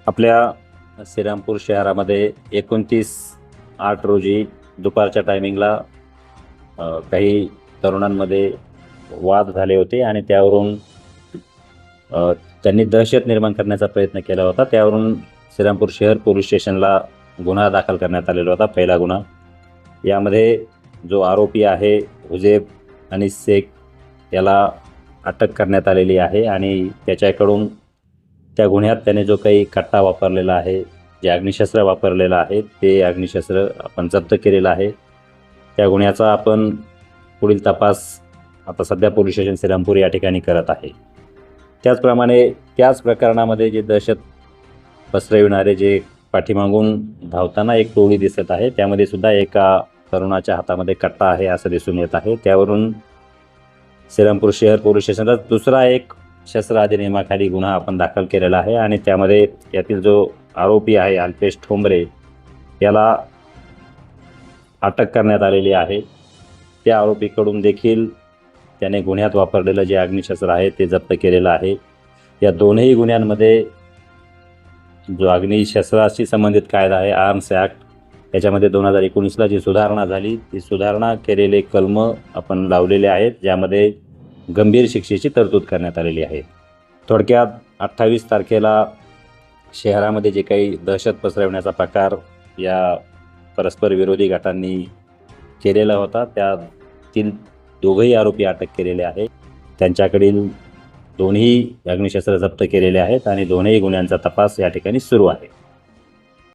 आपल्या श्रीरामपूर शहरामध्ये 29/8 रोजी दुपारच्या टायमिंगला काही तरुणांमध्ये वाद झाले होते आणि त्यावरून त्यांनी दहशत निर्माण करण्याचा प्रयत्न केला होता. त्यावरून श्रीरामपूर शहर पोलीस स्टेशनला गुन्हा दाखल करण्यात आलेला होता, पहिला गुन्हा. यामध्ये जो आरोपी आहे हुजेब आणि शेख याला अटक करण्यात आलेली आहे आणि त्याच्याकडून त्या गुन्ह्यात त्याने जो काही कट्टा वापरलेला आहे, जे अग्निशस्त्र वापरलेलं आहे, ते अग्निशस्त्र आपण जप्त केलेलं आहे. त्या गुन्ह्याचा आपण पुढील तपास आता सध्या पोलीस स्टेशन श्रीरामपूर या ठिकाणी करत आहे. त्याचप्रमाणे त्याच प्रकरणामध्ये जे दहशत पसरविणारे जे पाठीमागून धावताना एक टोळी दिसत आहे, त्यामध्ये सुद्धा एका तरुणाच्या हातामध्ये कट्टा आहे असं दिसून येत आहे. त्यावरून श्रीरामपूर शहर पोलीस स्टेशनला दुसरा एक शस्त्र अधिनियमाखाली गुन्हा आपण दाखल केलेला आहे आणि त्यामध्ये यातील जो आरोपी आहे अल्पेश ठोंबरे याला अटक करण्यात आलेली आहे. त्या आरोपीकडून देखील त्याने गुन्ह्यात वापरलेलं जे अग्निशस्त्र आहे ते जप्त केलेलं आहे. या दोनही गुन्ह्यांमध्ये जो अग्निशस्त्राशी संबंधित कायदा आहे आर्म्स ॲक्ट, त्याच्यामध्ये 2019ला जी सुधारणा झाली, ती सुधारणा केलेले कलम आपण लावलेले आहेत, ज्यामध्ये गंभीर शिक्षेची तरतूद करण्यात आलेली आहे. थोडक्यात 28 तारखेला शहरामध्ये जे काही दहशत पसरवण्याचा प्रकार या परस्पर विरोधी गटांनी केलेला होता, त्यातील दोघंही आरोपी अटक केलेले आहेत. त्यांच्याकडील दोन्ही अग्निशस्त्र जप्त केलेले आहेत आणि दोन्ही गुन्ह्यांचा तपास या ठिकाणी सुरू आहे.